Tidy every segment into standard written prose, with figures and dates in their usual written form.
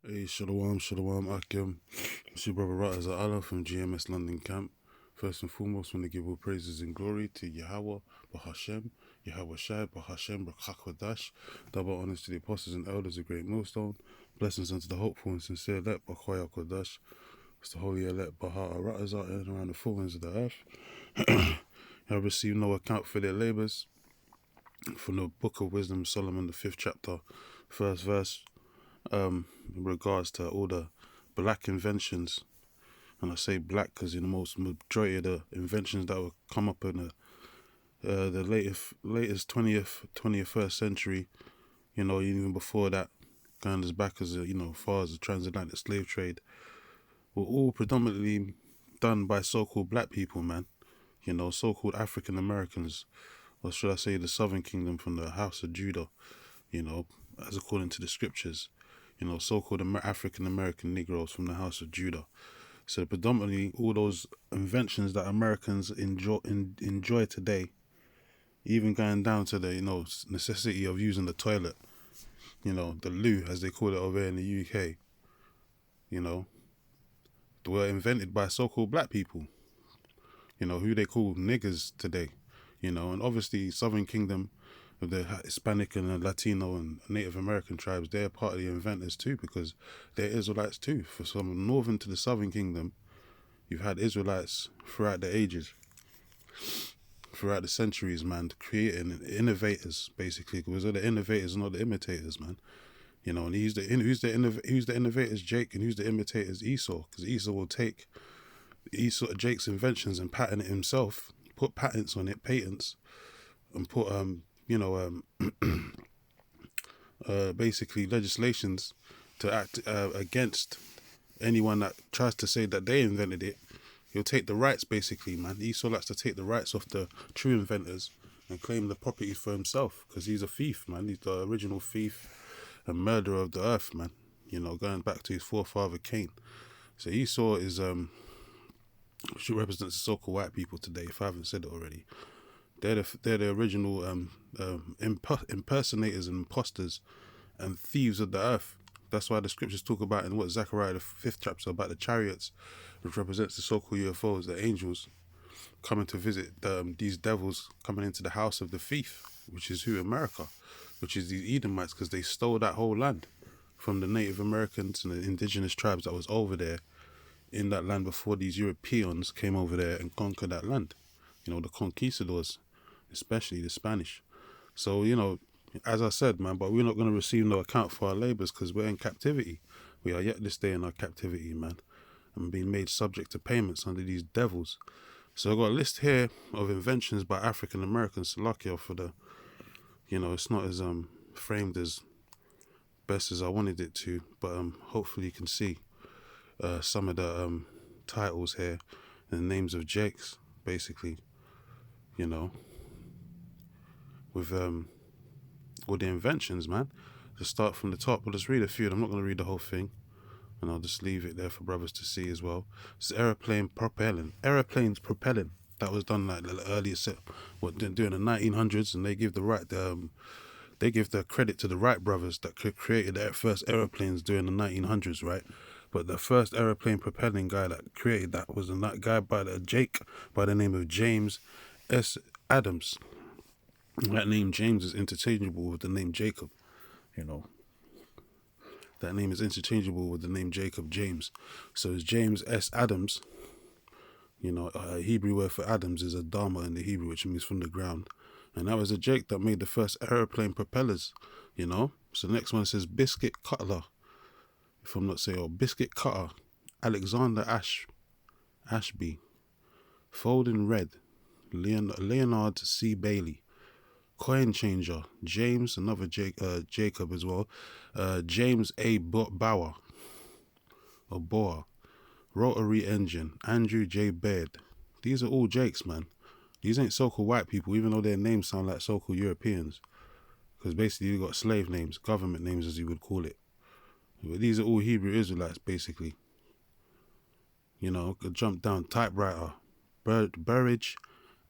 Hey, Shalom, Akim. It's your brother Rat Allah from GMS London Camp. First and foremost, want to give all praises and glory to Yahweh, Bahashem, Yahweh Shai, Bahashem, Brakhakwadash. Double honors to the apostles and elders of Great Millstone. Blessings unto the hopeful and sincere elect, Bachoya Kodash. It's the holy elect, Baha Aratazar, and around the four winds of the earth. Have received no account for their labors. From the Book of Wisdom, Solomon, the 5th chapter, first verse. In regards to all the black inventions, and I say black because in the most majority of the inventions that would come up in the latest 21st century, even before that, going as back as far as the transatlantic slave trade, were all predominantly done by so-called black people, man. So-called African Americans, or should I say the Southern Kingdom from the House of Judah, as according to the scriptures. So-called African American Negroes from the House of Judah. So predominantly all those inventions that Americans enjoy today, even going down to the necessity of using the toilet, the loo as they call it over here in the UK, were invented by so-called black people, who they call niggers today, and obviously Southern Kingdom, with the Hispanic and the Latino and Native American tribes, they're part of the inventors too, because they're Israelites too. For from northern to the Southern Kingdom, you've had Israelites throughout the ages, throughout the centuries, man, creating innovators, basically, because they're the innovators, not the imitators, man. And who's the innovators, Jake, and who's the imitators, Esau, because Esau will take Jake's inventions and patent it himself, put patents on it, patents, and put basically legislations to act against anyone that tries to say that they invented it. He'll take the rights, basically, man. Esau likes to take the rights of the true inventors and claim the property for himself, because he's a thief, man. He's the original thief and murderer of the earth, man. Going back to his forefather Cain. So Esau is which represents the so-called white people today, if I haven't said it already. They're the original impersonators and imposters and thieves of the earth. That's why the scriptures talk about in Zechariah the 5th chapter about the chariots, which represents the so-called UFOs, the angels coming to visit these devils coming into the house of the thief, which is who? America, which is these Edomites, because they stole that whole land from the Native Americans and the indigenous tribes that was over there in that land before these Europeans came over there and conquered that land. The conquistadors, especially the Spanish. So, as I said, man, but we're not going to receive no account for our labors because we're in captivity. We are yet this day in our captivity, man, and being made subject to payments under these devils. So I've got a list here of inventions by African Americans, Salakia, for the, it's not as framed as best as I wanted it to, but hopefully you can see some of the titles here and the names of Jakes, basically, with all the inventions, man. Just start from the top. We'll just read a few. I'm not going to read the whole thing, and I'll just leave it there for brothers to see as well. It's aeroplanes propelling. That was done like the earliest, during the 1900s, and they give the credit to the Wright brothers that created the first aeroplanes during the 1900s, right? But the first aeroplane propelling guy that created that was a guy by the name of James S. Adams. That name James is interchangeable with the name Jacob, That name is interchangeable with the name Jacob James. So it's James S. Adams. A Hebrew word for Adams is Adama in the Hebrew, which means from the ground. And that was a Jake that made the first aeroplane propellers, So the next one says Biscuit Cutler, if I'm not saying, or Biscuit Cutter, Alexander Ashby, Folding Red, Leonard C. Bailey, Coin Changer, James, another Jacob as well, James A. Bauer, or Boer, Rotary Engine, Andrew J. Baird. These are all Jakes, man. These ain't so-called white people, even though their names sound like so-called Europeans. Because basically you got slave names, government names as you would call it. But these are all Hebrew Israelites, basically. Could jump down, typewriter, Burridge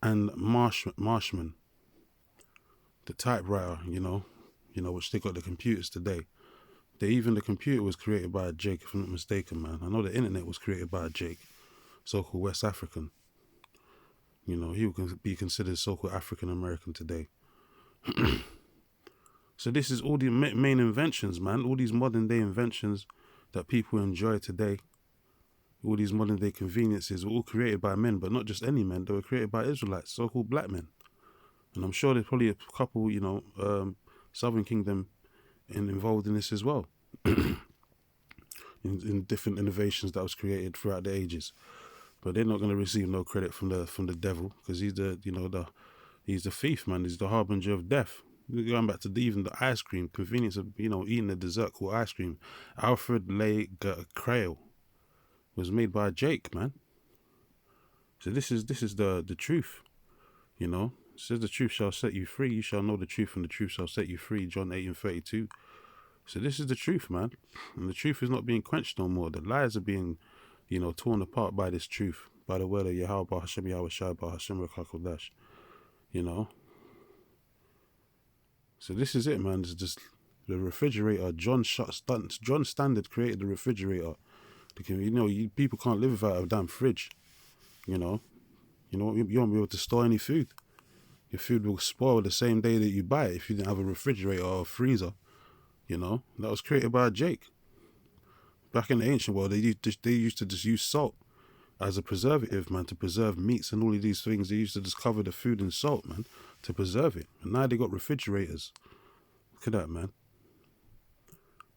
and Marshman. The typewriter, which they got the computers today. Even the computer was created by a Jake, if I'm not mistaken, man. I know the internet was created by a Jake, so-called West African. You know, he would be considered so-called African American today. So this is all the main inventions, man. All these modern day inventions that people enjoy today. All these modern day conveniences were all created by men, but not just any men. They were created by Israelites, so-called black men. And I'm sure there's probably a couple, you know, Southern Kingdom involved in this as well. in different innovations that was created throughout the ages. But they're not going to receive no credit from the devil, because he's he's the thief, man. He's the harbinger of death. Going back to even the ice cream, convenience of, you know, eating a dessert called ice cream. Alfred Le Crail was made by Jake, man. So this is the truth, you know. It says the truth shall set you free. You shall know the truth, and the truth shall set you free. John 8:32. So this is the truth, man. And the truth is not being quenched no more. The lies are being, you know, torn apart by this truth, by the word of Yahweh, Hashem, Yahweh Shai, Hashem, Rakakodash. You know. So this is it, man. It's just the refrigerator. John Standard created the refrigerator. You know, people can't live without a damn fridge. You know, you won't be able to store any food. Your food will spoil the same day that you buy it if you didn't have a refrigerator or a freezer. You know, that was created by Jake. Back in the ancient world, they used to just use salt as a preservative, man, to preserve meats and all of these things. They used to just cover the food in salt, man, to preserve it. And now they got refrigerators. Look at that, man.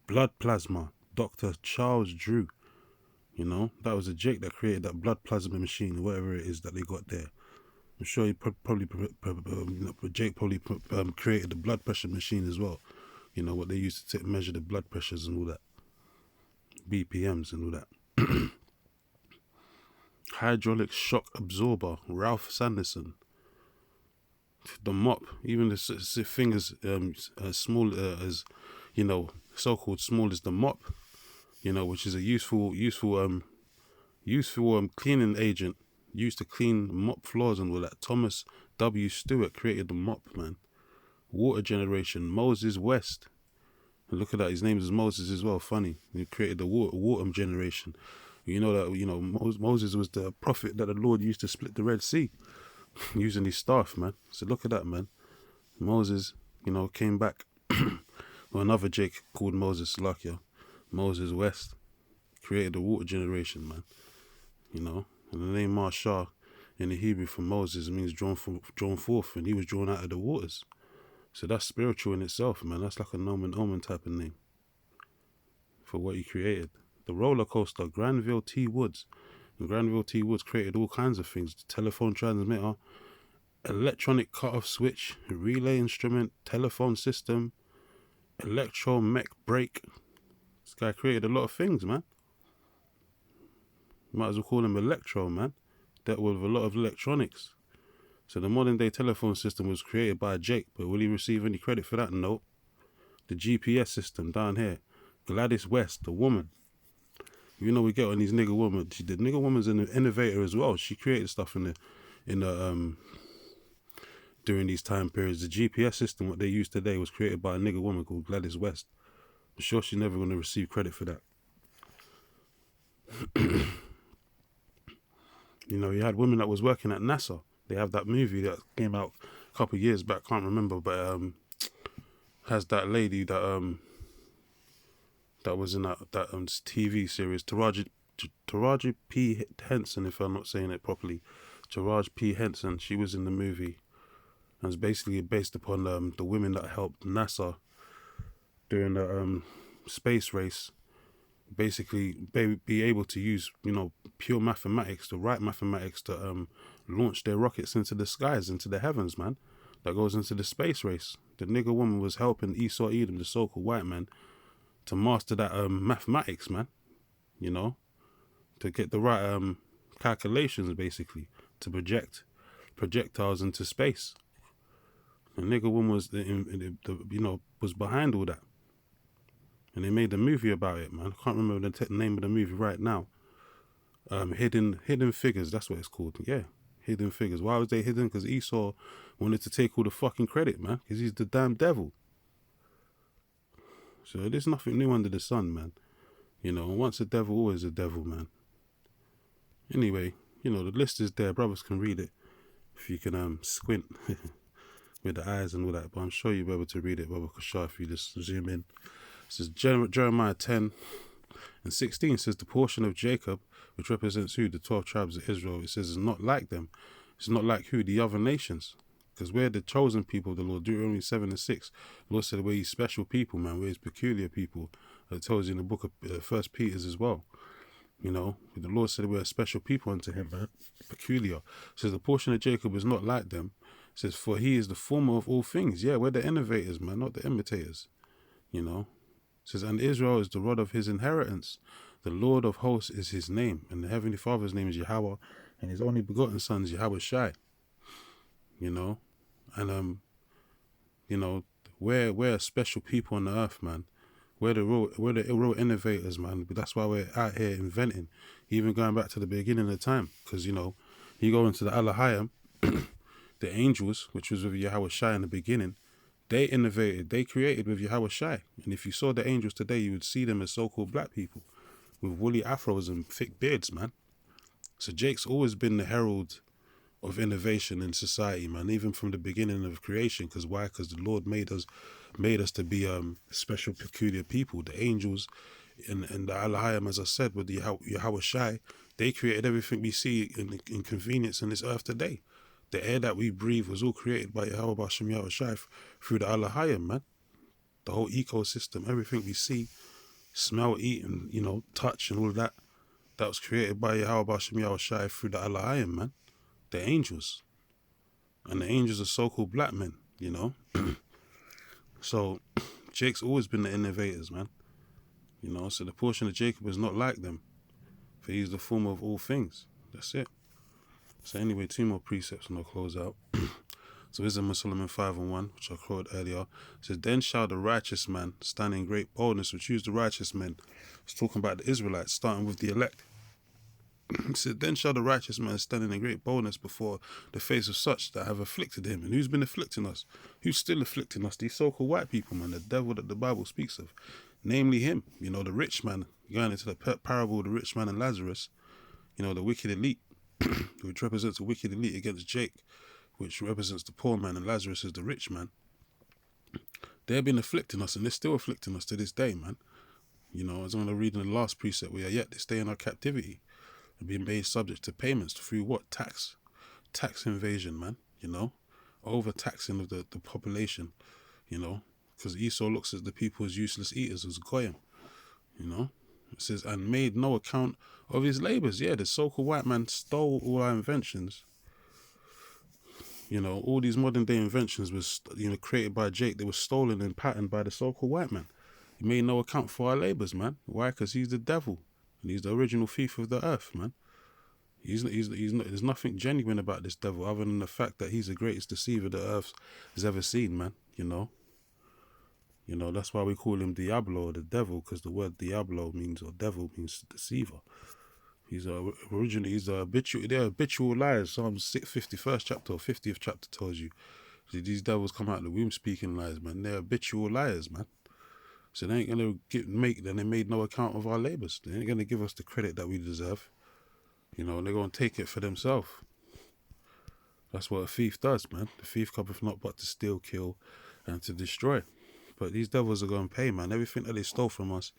Blood plasma. Dr. Charles Drew. You know, that was a Jake that created that blood plasma machine, whatever it is that they got there. I'm sure he Jake probably created the blood pressure machine as well. You know, what they used to measure the blood pressures and all that. BPMs and all that. Hydraulic shock absorber, Ralph Sanderson. The mop, even the thing as small as, you know, so-called small as the mop, you know, which is a useful cleaning agent used to clean mop floors and all that. Thomas W. Stewart created the mop, man. Water generation, Moses West. And look at that, his name is Moses as well. Funny, he created the water generation. You know that, you know, Moses was the prophet that the Lord used to split the Red Sea using his staff, man. So look at that, man. Moses, you know, came back. Well, another Jake called Moses Lakia. Moses West created the water generation, man. You know, and the name Marshah in the Hebrew for Moses means drawn forth, and he was drawn out of the waters. So that's spiritual in itself, man. That's like a nomen omen type of name for what he created. The roller coaster, Granville T. Woods. And Granville T. Woods created all kinds of things. The telephone transmitter, electronic cut-off switch, relay instrument, telephone system, electromech brake. This guy created a lot of things, man. Might as well call him Electro, man. Dealt with a lot of electronics. So the modern day telephone system was created by Jake, but will he receive any credit for that? No. The GPS system down here, Gladys West, the woman. You know, we get on these nigger women. The nigger woman's an innovator as well. She created stuff in the during these time periods. The GPS system, what they use today, was created by a nigger woman called Gladys West. I'm sure she's never going to receive credit for that. You know, you had women that was working at NASA. They have that movie that came out a couple of years back, can't remember, but has that lady that that was in that TV series, Taraji P. Henson, if I'm not saying it properly. Taraji P. Henson, she was in the movie. And it's basically based upon the women that helped NASA during the space race. Basically, be able to use, you know, pure mathematics, the right mathematics to launch their rockets into the skies, into the heavens, man. That goes into the space race. The nigger woman was helping Esau Edom, the so-called white man, to master that mathematics, man. You know, to get the right calculations, basically, to project projectiles into space. The nigger woman was, you know, was behind all that. And they made a movie about it, man. I can't remember the name of the movie right now. Hidden Figures, that's what it's called. Yeah, Hidden Figures. Why was they hidden? Because Esau wanted to take all the fucking credit, man. Because he's the damn devil. So there's nothing new under the sun, man. Once a devil, always a devil, man. Anyway, the list is there. Brothers can read it if you can squint with the eyes and all that. But I'm sure you'll be able to read it, Brother Kashar, if you just zoom in. It says Jeremiah 10:16 says the portion of Jacob, which represents who? The 12 tribes of Israel. It says it's not like them. It's not like who? The other nations. Because we're the chosen people of the Lord. Deuteronomy 7:6. The Lord said we're his special people, man. We're his peculiar people. It tells you in the book of 1 Peter's as well. The Lord said we're a special people unto him, man. Peculiar. It says the portion of Jacob is not like them. It says, for he is the former of all things. Yeah, we're the innovators, man, not the imitators. It says, and Israel is the rod of his inheritance. The Lord of hosts is his name. And the Heavenly Father's name is Yahweh. And his only begotten son is Yahweh Shai. And we're a special people on the earth, man. We're the real innovators, man. But that's why we're out here inventing, even going back to the beginning of time. Because you go into the Alahayim, the angels, which was with Yahweh Shai in the beginning, they innovated, they created with Yahweh Shai. And if you saw the angels today, you would see them as so-called black people with woolly afros and thick beards, man. So Jake's always been the herald of innovation in society, man, even from the beginning of creation. Because why? Because the Lord made us to be special, peculiar people. The angels and the Alahayim, as I said, with the Yahweh Shai, they created everything we see in convenience in this earth today. The air that we breathe was all created by Yahweh Bashem Yahweh Shai through the Alahayim, man. The whole ecosystem, everything we see, smell, eat, and touch and all of that, that was created by Yahweh Bashem Yahweh Shai through the Alahayim, man. The angels. And the angels are so-called black men, So Jake's always been the innovators, man. So the portion of Jacob is not like them, for he's the former of all things. That's it. So anyway, 2 more precepts and I'll close out. So Wisdom of Solomon 5:1, which I quoted earlier. It says, then shall the righteous man stand in great boldness, which use the righteous men. It's talking about the Israelites, starting with the elect. It said, then shall the righteous man stand in great boldness before the face of such that have afflicted him. And who's been afflicting us? Who's still afflicting us? These so-called white people, man, the devil that the Bible speaks of. Namely him, the rich man, going into the parable of the rich man and Lazarus, the wicked elite, which represents the wicked elite against Jake, which represents the poor man, and Lazarus is the rich man. They've been afflicting us, and they're still afflicting us to this day, man. As I'm going to read in the last precept, we are yet to stay in our captivity and being made subject to payments through what? Tax invasion, man. Overtaxing of the population, because Esau looks at the people as useless eaters, as goyim. It says, and made no account of his labors. Yeah, the so-called white man stole all our inventions. All these modern day inventions was, created by Jake. They were stolen and patterned by the so-called white man. He made no account for our labors, man. Why? Because he's the devil. And he's the original thief of the earth, man. He's not, there's nothing genuine about this devil other than the fact that he's the greatest deceiver the earth has ever seen, man. That's why we call him Diablo, or the devil, because the word Diablo means, or devil means deceiver. He's they're habitual liars. Psalm 51st chapter or 50th chapter tells you these devils come out of the womb speaking lies, man. They're habitual liars, man. So they ain't gonna they made no account of our labors. They ain't gonna give us the credit that we deserve. They're gonna take it for themselves. That's what a thief does, man. The thief cometh not but to steal, kill, and to destroy. But these devils are gonna pay, man. Everything that they stole from us,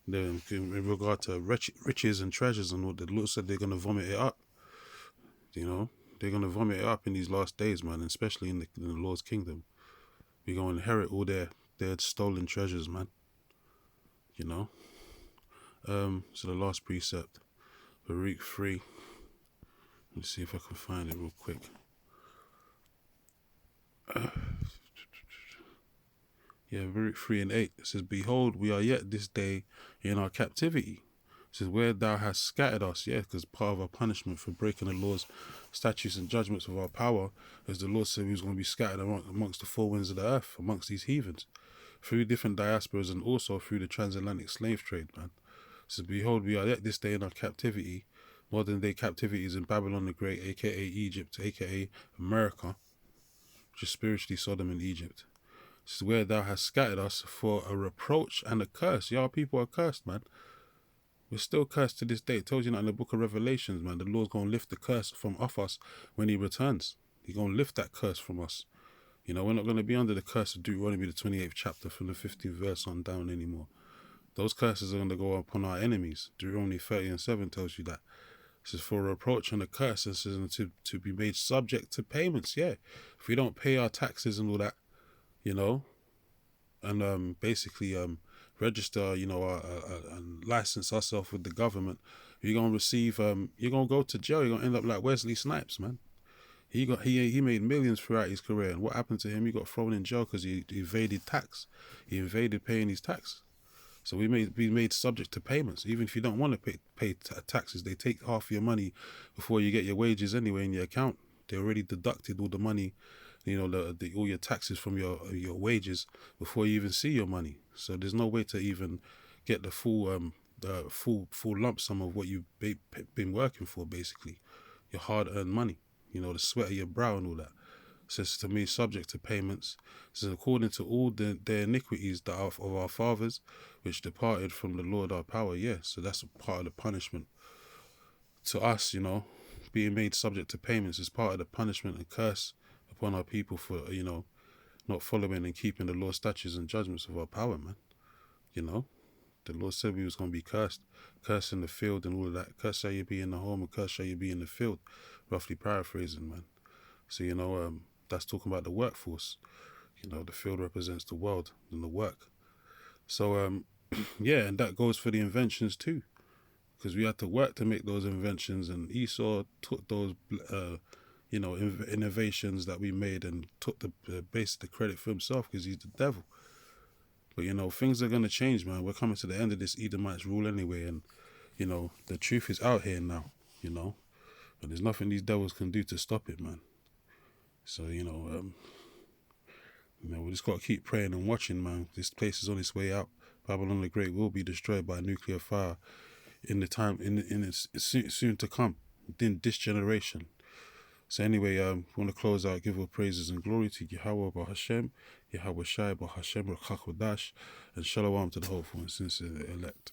in regard to riches and treasures and what the Lord said, they're gonna vomit it up. They're gonna vomit it up in these last days, man. And especially in the Lord's kingdom, we're gonna inherit all their stolen treasures, man. So the last precept, Baruch 3. Let's see if I can find it real quick. Baruch 3:8. It says, behold, we are yet this day in our captivity. It says, where thou hast scattered us, because part of our punishment for breaking the laws, statutes, and judgments of our power, as the Lord said we was going to be scattered amongst the four winds of the earth, amongst these heathens, through different diasporas and also through the transatlantic slave trade, man. It says, behold, we are yet this day in our captivity. Modern day captivity is in Babylon the Great, aka Egypt, aka America, which is spiritually Sodom and Egypt. This is where thou hast scattered us for a reproach and a curse. Y'all people are cursed, man. We're still cursed to this day. It tells you that in the book of Revelations, man. The Lord's going to lift the curse from off us when he returns. He's going to lift that curse from us. You know, we're not going to be under the curse of Deuteronomy, the 28th chapter, from the 15th verse on down anymore. Those curses are going to go upon our enemies. Deuteronomy 30:7 tells you that. This is for a reproach and a curse. This is to be made subject to payments. Yeah. If we don't pay our taxes and all that, you know, and basically register, you know, and license ourselves with the government, you're going to receive, you're going to go to jail. You're going to end up like Wesley Snipes, man. He made millions throughout his career, and what happened to him? He got thrown in jail because he evaded tax. He evaded paying his tax. So we may be made subject to payments. Even if you don't want to pay taxes, they take half your money before you get your wages anyway in your account. They already deducted all the money, you know, all your taxes from your wages before you even see your money. So there's no way to even get the full lump sum of what you've been working for, basically, your hard-earned money. You know, the sweat of your brow and all that. It says to me, subject to payments. It says, according to all their iniquities that are of our fathers, which departed from the Lord our power. Yeah, so that's a part of the punishment to us, you know. Being made subject to payments is part of the punishment and curse upon our people for, you know, not following and keeping the law, statutes, and judgments of our power, man. You know, the Lord said we was going to be cursed. Cursed in the field and all of that. Cursed shall you be in the home and cursed shall you be in the field. Roughly paraphrasing, man. So, you know, that's talking about the workforce. You know, the field represents the world and the work. So, yeah, and that goes for the inventions too. Because we had to work to make those inventions, and Esau took those, you know, innovations that we made and took the base of the credit for himself because he's the devil. But, you know, things are going to change, man. We're coming to the end of this Edomites rule anyway, and, you know, the truth is out here now, you know. And there's nothing these devils can do to stop it, man. So, you know, we just got to keep praying and watching, man. This place is on its way out. Babylon the Great will be destroyed by nuclear fire in the time, in its soon to come, within this generation. So anyway, we want to close out, give all praises and glory to Yahweh Bahashem, Yahweh Shai Bahashem Rakhakwadash, and Shalom to the hopeful and sincere elect.